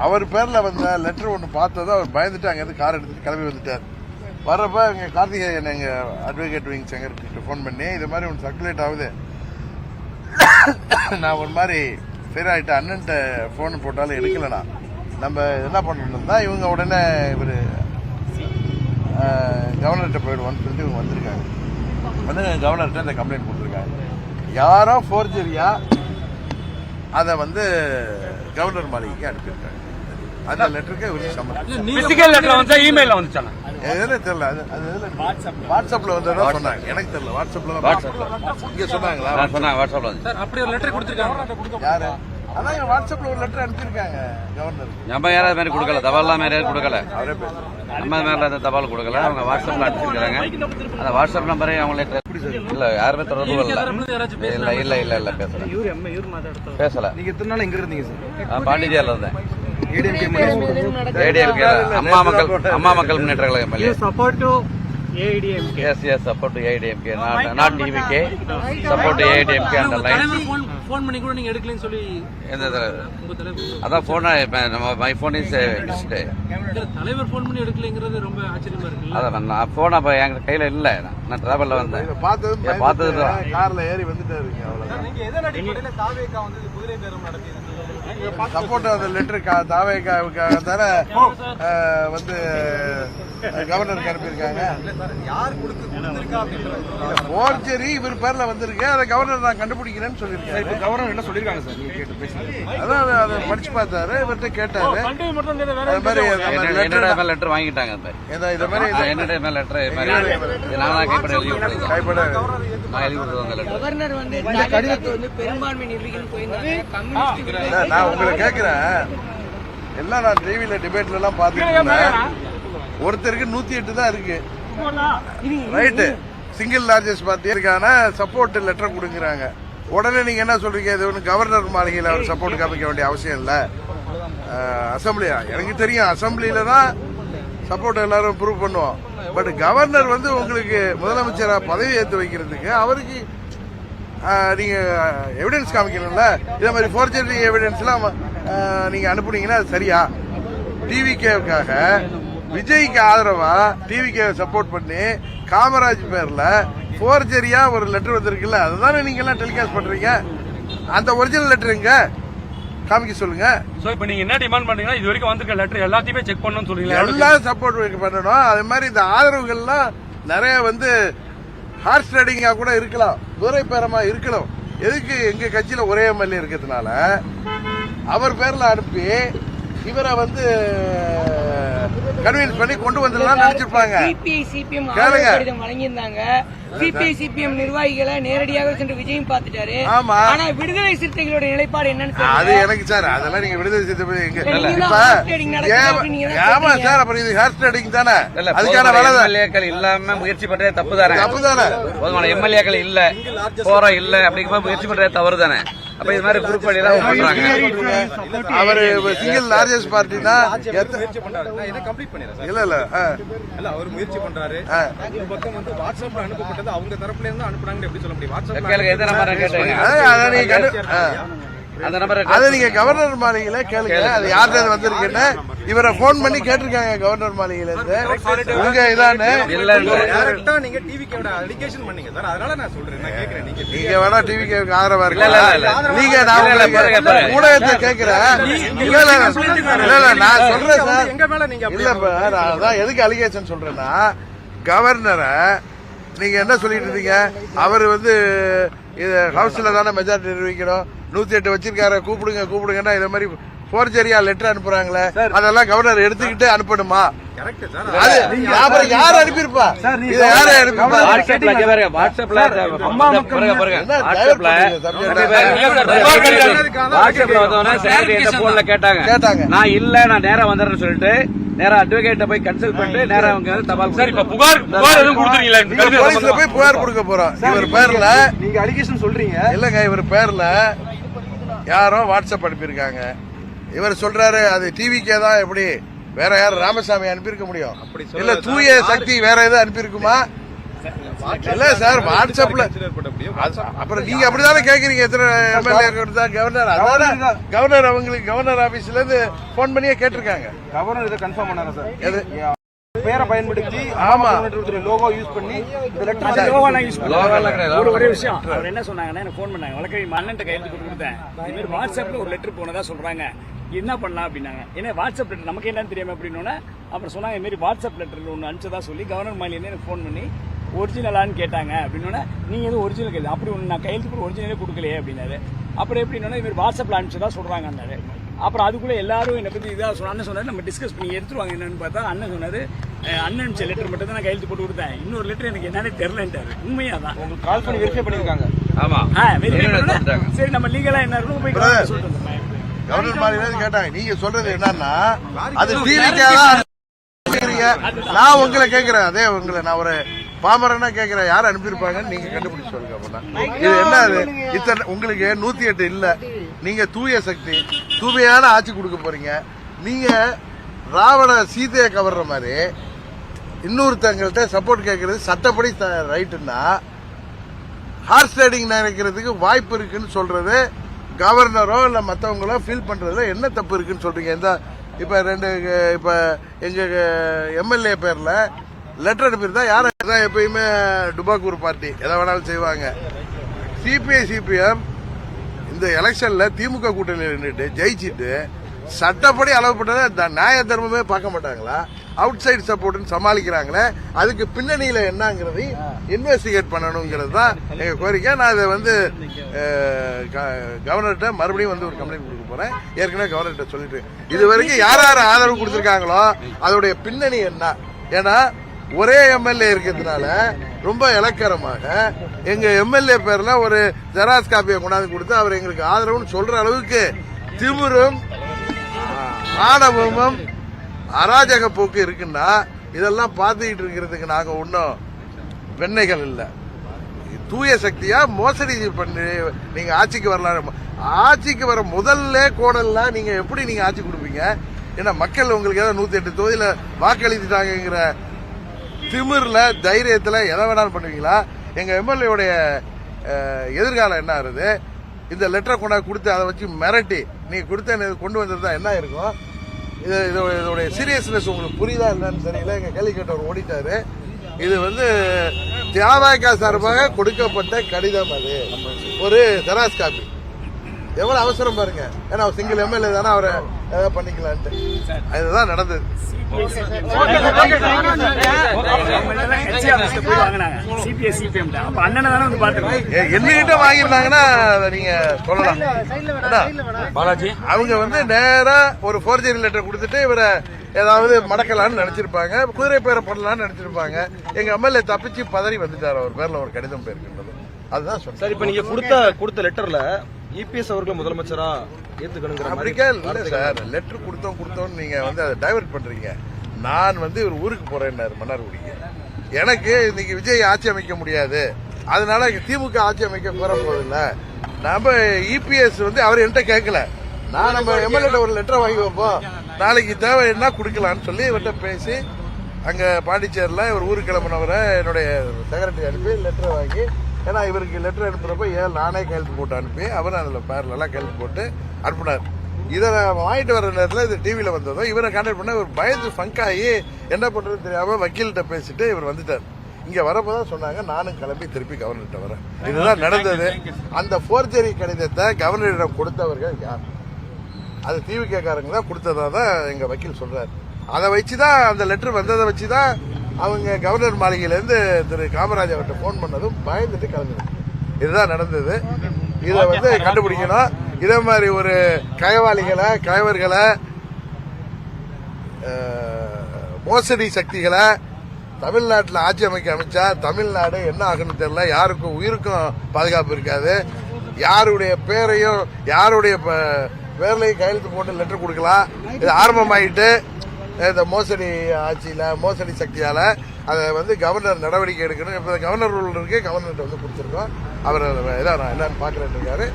அவர் பேர்ல வந்த லெட்டர் ஒன்று பார்த்ததும் அவர் பயந்துட்டு அங்கேருந்து கார் எடுத்துட்டு கிளம்பி வந்துட்டார். வர்றப்ப எங்க கார்த்திகேயன் எங்க அட்வொகேட் விங் செங்கர்கிட்ட ஃபோன் பண்ணி இது மாதிரி ஒன்று சர்க்குலேட் ஆகுது, நான் ஒரு மாதிரி ஃபெயில் ஆகிட்டு அண்ணன்ட்ட ஃபோன் போட்டாலும் எடுக்கலண்ணா, நம்ம என்ன பண்ணணும் தான் இவங்க உடனே இவர் கவர்னர்கிட்ட போயிடுவோன்னு சொல்லிட்டு இவங்க வந்திருக்காங்க. வந்து கவர்னர்கிட்ட இந்த கம்ப்ளைண்ட் கொடுத்துருக்காங்க. யாரோ ஃபோர்ஜரியா அதை வந்து கவர்னர் மாளிகைக்கு அனுப்பியிருக்காங்க. அந்த லெட்டருக்கு இவருக்கு சம்மந்தம் இமெயில வந்துச்சாங்க தெரியல. வாட்ஸ்அப்ல வந்ததா சொன்னாங்க, எனக்கு தெரியல. வாட்ஸ்அப்ல இங்க சொன்னாங்களா? யாரு? அதான் வாட்ஸ்அப்ல ஒரு லெட்டர் அனுப்பியிருக்காங்க கவர்னர். நம்ம யாராவது மாதிரி கொடுக்கல, தபால்லாம் மாதிரி கொடுக்கல, நம்ம மேல அந்த தபால் கொடுக்கல, அவங்க வாட்ஸ்அப்ல அனுப்பிச்சிருக்காங்க. அந்த வாட்ஸ்அப் நம்பரே அவங்க லெட்டர் இல்ல யாருமே தொடர்பு இல்ல இல்ல இல்ல இல்ல பேசல. நீங்க எத்தனை நாள் எங்க இருந்தீங்க சார்? பாண்டிச்சேரியில இருந்தேன். அம்மா மக்கள் Munnetra Kazhagam support to AIDMK. Yes, support to AIDMK, not DVK. Support to AIDMK and the line. Phone பண்ணி கூட நீங்க எடுக்கலன்னு சொல்லி அதான் போன் மை போன் இஸ் தலைவர் ஃபோன் பண்ணி எடுக்கலங்கிறது ரொம்ப ஆச்சரியமா இருக்கு. அதான் நான் போன் அப்ப எங்க கையில இல்ல, நான் டிராவல்ல வந்தேன். பார்த்தது கார்ல ஏறி வந்துட்டாருங்க. அவ்வளவுதான். நீங்க எதன் அடிப்படையில தாவேகா வந்து குதிரை பேரம் நடத்தியது? சப்போர்ட் அந்த லெட்டர் தாவேக்காவுக்காக தானே வந்து கவர்னருக்கு அனுப்பியிருக்காங்க. போர்ஜரி இவர் பேர்ல வந்திருக்கு, அதை கவர்னர் நான் கண்டுபிடிக்கிறேன்னு சொல்லியிருக்கேன். கவர்னர் என்ன சொல்லிருக்காங்க சார்? நீங்க கேட்டு பேசுங்க. அதான் அதை படிச்சு பார்த்தாரு, இவர்கிட்ட கேட்டாரு. அது மாதிரி லெட்டர் வாங்கிட்டாங்க. இது மாதிரி என்னோட லெட்டர் நான் கைப்பட எழுதி விட்டுருக்கேன். கைப்பட நான் எழுதி விட்டுருக்கேன் அந்த லெட்டர். கவர்னர் வந்து கடிதத்தை வந்து பெரும்பான்மை நிர்வகிக்கணும் போயிருந்தாங்க. நான் உங்களை கேட்கிறேன், எல்லாம் நான் டிவியில டிபேட்ல எல்லாம் பாத்துருக்கேன். ஒருத்தருக்கு 108 தான் இருக்கு, ரைட்டு. சிங்கிள் லார்ஜஸ்ட் பார்ட்டிக்கான சப்போர்ட் லெட்டர் கொடுக்குறாங்க. உடனே நீங்க என்ன சொல்றீங்க? இது ஒன்று கவர்னர் மாளிகையில் அவர் சப்போர்ட் காமிக்க வேண்டிய அவசியம் இல்லை. அசம்பிளியா? எனக்கு தெரியும், அசம்பிளியில தான் சப்போர்ட் எல்லாரும் ப்ரூவ் பண்ணுவோம். பட் கவர்னர் வந்து உங்களுக்கு முதலமைச்சரா பதவி ஏற்று வைக்கிறதுக்கு அவருக்கு நீங்க எவிடன்ஸ் காமிக்கணும்ல. இதே மாதிரி ஃபோர்ஜரி எவிடன்ஸ் எல்லாம் நீங்க அனுப்புனீங்கன்னா அது சரியா? டிவிகேவுக்காக விஜய்க்கு ஆதரவா டிவிகே சப்போர்ட் பண்ணி காமராஜ் பேர்ல ஃபோர்ஜரியா ஒரு லெட்டர் வந்திருக்குல்ல, அதுதானே நீங்க எல்லாம் டெலிகாஸ்ட் பண்றீங்க. அந்த ஒரிஜினல் லெட்டர் எங்க காமிக்க சொல்லுங்க. சோ இப்போ நீங்க என்ன டிமாண்ட் பண்றீங்கன்னா இது வரைக்கும் வந்திருக்க லெட்டர் எல்லாத்தையுமே செக் பண்ணணும்னு சொல்றீங்க. எல்லாம் சப்போர்ட் பண்ணணும். அதே மாதிரி இந்த ஆதரவுகள்லாம் நிறைய வந்து ஹார்ஸ் ரைடிங்கா கூட இருக்கலாம், துரை பேரமா இருக்கலாம். எதுக்கு எங்க கட்சியில ஒரே எம்எல்ஏ இருக்கிறதுனால அவர் பேர்ல அனுப்பி இவரை வந்து கன்வின்ஸ் பண்ணி கொண்டு வந்துடலாம் நினைச்சிருப்பாங்க. வழங்கியிருந்தாங்க. சிபிஐ சிபிஎம் நிர்வாகிகளை நேரடியாக சென்று விஜயும் பார்த்துட்டாரு. ஆமா, ஆனா விடுதலை சிறுத்தைகளோட நிலைப்பாடு என்னன்னு அது எனக்கு சார், அதெல்லாம் நீங்க விடுதலை சிறுத்தை ஆமா சார். அப்புறம் இது ஹேர் ஸ்டைலிங் தானே, அதுக்கான எம்எல்ஏக்கள் இல்லாம முயற்சி பண்றதே தப்பு தானே. போதுமான எம்எல்ஏக்கள் இல்ல, போற இல்ல அப்படிங்கிற முயற்சி பண்றதே தவறு தானே. அப்ப இது மாதிரி குரூப் வழி எல்லாம் பண்றாங்க. அவர் சிங்கிள் லார்ஜஸ்ட் பார்ட்டினா இல்ல இல்ல அவர் முயற்சி பண்றாரு. ஒரு பக்கம் வந்து வாட்ஸ்அப்ல அனுப்பப்பட்டது அவங்க தரப்புல இருந்து அனுப்புறாங்க, எப்படி சொல்ல முடியும்? வாட்ஸ்அப்ல எந்த நம்பர் கேட்டீங்க? அந்த நம்பர் அதை நீங்க கவர்னர் மாளிகையில கேளுங்க, அது யார்கிட்ட வந்திருக்குன்னு. இவரை போன் பண்ணி கேட்டிருக்காங்க கவர்னர் மாளிகையில இருந்து. உங்க இதானு நீங்க டிவிகேவோட அலிகேஷன் பண்ணீங்க சார், அதனால நான் சொல்றேன். நான் கேக்குறேன், நீங்க வேணா டிவிகேவுக்கு ஆதரவா இருக்கலாம். நீங்க நான் ஊடகத்தை கேட்கிறேன். இல்ல இல்ல நான் சொல்றேன் சார். எங்க மேல நீங்க இல்ல நான் எதுக்கு அலிகேஷன் சொல்றேன்னா, கவர்னரை நீங்க என்ன சொல்லிட்டு இருந்தீங்க? அவர் வந்து இது ஹவுஸ்ல தானே மெஜாரிட்டி நிர்வகிக்கணும், 108 வச்சிருக்காரு, கூப்பிடுங்கன்னா இத மாதிரி ஃபோர்ஜரியா லெட்டர் அனுப்புறாங்களே, அதெல்லாம் கவர்னர் எடுத்துக்கிட்டு அனுப்பணுமா? யார் அனுப்பியிருப்பா? இதை யாரு அனுப்பியிருப்பா? கேட்டாங்க. நான் இல்ல, நான் நேரா வந்துடுறேன்னு சொல்லிட்டு நேரா அட்வொகேட்ட போய் கன்சல்ட் பண்ணிட்டு நேரா அவங்க தபால். சார் இப்ப புகார் எதுவும் கொடுத்துறீங்களா? போலீஸ்ல போய் புகார் கொடுக்க போறோம். இவர் பேர்ல நீங்க அலிகேஷன் சொல்றீங்க இல்லங்க, இவர் பேர்ல யாரோ வாட்ஸ்அப் அனுப்பியிருக்காங்க. இவர் சொல்றாரு அது டிவிக்கே தான். எப்படி வேற யாரும் ராமசாமி அனுப்பியிருக்க முடியும்? இல்ல தூய சக்தி வேற எதுவும் அனுப்பியிருக்குமா? இல்ல சார் வாட்ஸ்அப்ல ஏற்பட்டபடியே அப்புறம் நீங்க அப்படிதானே கேக்குறீங்க எத்தனை எம்எல்ஏ கவர்னர் அதான் கவர்னர் அவங்களுக்கு கவர்னர் ஆபீஸ்ல இருந்து போன் பண்ணியே கேட்டிருக்காங்க. கவர்னர் இதை கன்ஃபார்ம் பண்ணாங்க சார். எது பேரை பயன்படுத்தி ஆமா லோகோ யூஸ் பண்ணி இந்த லெட்டர் ஒரே விஷயம் அவர் என்ன சொன்னாங்கன்னா எனக்கு ஃபோன் பண்ணாங்க வழக்கறி அண்ணன் கையெழுத்து கொடுத்தேன் இது மாதிரி வாட்ஸ்அப்ல ஒரு லெட்டர் போனதா சொல்றாங்க என்ன பண்ணலாம் அப்படின்னாங்க. ஏன்னா வாட்ஸ்அப் லெட்டர் நமக்கு என்னன்னு தெரியாம அப்படின்னோன்னா அப்புறம் சொன்னாங்க இது மாதிரி வாட்ஸ்அப் லெட்டர் ஒன்று அனுப்பிச்சதா சொல்லி கவர்னர் மாலியில எனக்கு ஃபோன் பண்ணி ஒரிஜினலான்னு கேட்டாங்க அப்படின்னா நீங்க எதுவும் ஒரிஜினல் கேள்வி அப்படி ஒன்று நான் கையெழுத்து கூட ஒரிஜினலே கொடுக்கலையே அப்படின்னாரு. அப்புறம் எப்படின்னா இது மாதிரி வாட்ஸ்அப்ல அனுப்பிச்சதா சொல்றாங்கன்னாரு. அப்புறம் அதுக்குள்ள எல்லாரும் என்னை பத்தி இதாக சொன்ன அண்ணன் சொன்னாரு நம்ம டிஸ்கஸ் பண்ணி எடுத்துருவாங்க என்னன்னு பார்த்தா அண்ணன் சொன்னாரு அண்ணன் லெட்டர் மட்டும் தான் நான் கையெழுத்து போட்டு கொடுத்தேன் இன்னொரு லெட்டர் எனக்கு என்னன்னு தெரியலன்ட்டாரு. உண்மையா தான் உங்களுக்கு கால் பண்ணி வெரிஃபை பண்ணிருக்காங்க. ஆமா சரி நம்ம லீகலா என்ன இருக்கும் போய் சொல்லிட்டு வந்தோம். கவர்னர் மாதிரி கேட்டாங்க. நீங்க சொல்றது என்னன்னா அது டிவிக்காக நான் உங்களை கேட்கிறேன். அதே உங்களை நான் ஒரு பாமரனா கேட்கிறேன் யார் அனுப்பியிருப்பாங்கன்னு நீங்க கண்டுபிடிச்சு சொல்லுங்க. அப்படின்னா இது என்ன இத்தனை உங்களுக்கு 108 இல்ல. நீங்க தூய சக்தி தூய்மையான ஆட்சி கொடுக்க போறீங்க. நீங்க ராவண சீதையை கவர்ற மாதிரி இன்னொருத்தங்கள்ட்ட சப்போர்ட் கேட்கறது சட்டப்படி ரைட்டுன்னா ஹார்ஸ் ரைடிங் நினைக்கிறதுக்கு வாய்ப்பு இருக்குன்னு சொல்றது கவர்னரோ இல்ல மற்றவங்களோ ஃபீல் பண்றதுல என்ன தப்பு இருக்குன்னு சொல்றீங்க. இந்த இப்ப எங்க எம்எல்ஏ பேர்ல லெட்டர் அனுப்பியிருந்தா யாரும் எப்பயுமே டுபாக்கூர் பார்ட்டி எதை வேணாலும் செய்வாங்க. சிபிஐ சிபிஎம் இந்த எலெக்ஷன்ல திமுக கூட்டணியில் நின்றுட்டு ஜெயிச்சிட்டு சட்டப்படி அளவுப்பட்டதை நியாய தர்மமே பார்க்க மாட்டாங்களா? அவுட் சைடு சப்போர்ட்னு சமாளிக்கிறாங்களே அதுக்கு பின்னணியில என்னங்கிறது இன்வெஸ்டிகேட் பண்ணணுங்கிறது தான் எங்க கோரிக்கை. நான் இதை கவர்னர்கிட்ட மறுபடியும் ஒரு கம்ப்ளைண்ட் கொடுக்க போறேன். ஏற்கனவே கவர்னர்கிட்ட சொல்லிட்டு இது வரைக்கும் யார் யார் ஆதரவு கொடுத்திருக்காங்களோ அதோடைய பின்னணி என்ன. ஏன்னா ஒரே எம்எல்ஏ இருக்கிறதுனால ரொம்ப இலக்கரமாக எங்க எம்எல்ஏ பேர்ல ஒரு ஜெராக்ஸ் காப்பியை கொண்டாந்து கொடுத்து அவர் எங்களுக்கு ஆதரவுன்னு சொல்ற அளவுக்கு திமிரும் ஆணவமும் அராஜக போக்கு இருக்குன்னா இதெல்லாம் பார்த்துக்கிட்டு இருக்கிறதுக்கு நாங்க ஒன்றும் வெண்ணைகள் இல்லை. தூய சக்தியா மோசடி பண்ணி நீங்க ஆட்சிக்கு வரலாம். ஆட்சிக்கு வர முதல்ல கோடல்லாம் நீங்க எப்படி நீங்க ஆட்சி கொடுப்பீங்க? ஏன்னா மக்கள் உங்களுக்கு ஏதாவது 108 தொகுதியில வாக்களித்துட்டாங்கிற திமிர்ல தைரியத்துல எதை வேணாலும் பண்ணுவீங்களா? எங்க எம்எல்ஏடைய எதிர்காலம் என்ன ஆகுது? இந்த லெட்டரை கொண்டாந்து கொடுத்து அதை வச்சு மிரட்டி நீங்க கொடுத்த கொண்டு வந்திருந்தா என்ன இருக்கும்? இதோடைய சீரியஸ்னஸ் உங்களுக்கு புரியுதா என்னன்னு தெரியல. எங்க கேள்வி கேட்டவர் ஓடிட்டாரு. இது தியாகா சார்பாக கொடுக்கப்பட்ட கடிதம். அது ஒரு ஜெராக்ஸ் காப்பி. எவ்வளவு அவசரம் பாருங்க. ஏன்னா சிங்கிள் எம்எல்ஏ தானே அவரை ஏதாவது பண்ணிக்கலான்ட்டு அதுதான் நடந்தது. என்னகிட்ட வாங்கிருந்தாங்கன்னா நீங்க சொல்லலாம். அவங்க நேரா ஒரு ஃபோர்ஜரி லெட்டர் கொடுத்துட்டு இவரை ஏதாவது மடக்கலான்னு நினைச்சிருப்பாங்க, குதிரை பேரை பண்ணலாம்னு நினைச்சிருப்பாங்க. எங்க எம்எல்ஏ தப்பிச்சு பதறி வந்துட்டாரு. அவர் பேர்ல ஒரு கடிதம் போயிருக்கின்றது. அதுதான் சொல்றேன். சார் இப்ப நீங்க கொடுத்த லெட்டர்ல இபிஎஸ் அவர்கள் முதலமைச்சரா ஏத்துக்கணுங்கிற சார் லெட்டர் கொடுத்தோம் நீங்க அதை டைவர்ட் பண்றீங்க. நான் இவர் ஊருக்கு போறேன்னாரு மன்னார்குடிக்கு. எனக்கு இன்னைக்கு விஜய் ஆட்சி அமைக்க முடியாது, அதனால திமுக ஆட்சி அமைக்க போற போதில்ல. நம்ம இபிஎஸ் அவர் என்கிட்ட கேட்கல. நான் நம்ம எம்எல்ஏ ஒரு லெட்டர் வாங்கி வைப்போம், நாளைக்கு தேவை என்ன கொடுக்கலான்னு சொல்லி இவர்கிட்ட பேசி அங்க பாண்டிச்சேரியில் இவர் ஊருக்கு கிளம்பினவரை என்னுடைய செக்ரட்டரி அனுப்பி லெட்டர் வாங்கி, ஏன்னா இவருக்கு லெட்டர் அனுப்புறப்ப நானே கையெழுத்து போட்டு அனுப்பி அவர் அதில் பேர்லாம் கையெழுத்து போட்டு அனுப்புனார். இதை வாங்கிட்டு வர நேரத்தில் இது டிவியில வந்ததும் இவரை கான்டாக்ட் பண்ண இவர் பயந்து ஃபங்காகி என்ன பண்றதுன்னு தெரியாம வக்கீல்கிட்ட பேசிட்டு இவர் வந்துட்டார். இங்க வரப்பதான் சொன்னாங்க நானும் கிளம்பி திருப்பி கவர்னர்கிட்ட வரேன். இதுதான் நடந்தது. அந்த ஃபோர்ஜரி கடிதத்தை கவர்னரிடம் கொடுத்தவர்கள் யார்? அது டிவிகேக்காரங்க தான் கொடுத்ததா தான் எங்க வக்கீல் சொல்றாரு. அதை வச்சுதான் அந்த லெட்டர் வந்ததை வச்சுதான் அவங்க கவர்னர் மாளிகையிலேருந்து திரு காமராஜ் அவர்கிட்ட போன் பண்ணதும் பயந்துட்டு கிளம்பினாங்க. இதுதான் நடந்தது. இதை கண்டுபிடிக்கணும். இதே மாதிரி ஒரு கயவர்களை மோசடி சக்திகளை தமிழ்நாட்டில் ஆட்சி அமைச்சா தமிழ்நாடு என்ன ஆகுன்னு தெரியல. யாருக்கும் உயிருக்கும் பாதுகாப்பு இருக்காது. யாருடைய பேரையும் யாருடைய பேர்லையும் கையெழுத்து போட்டு லெட்டர் கொடுக்கலாம். இது ஆரம்பமாயிட்டு இந்த மோசடி ஆட்சியில மோசடி சக்தியால அதை கவர்னர் நடவடிக்கை எடுக்கணும். இப்ப கவர்னர் ரூல் இருக்கு, கவர்னர்கிட்ட கொடுத்துருக்கோம். அவர் என்னன்னு பாக்குறேன்னு இருக்காரு.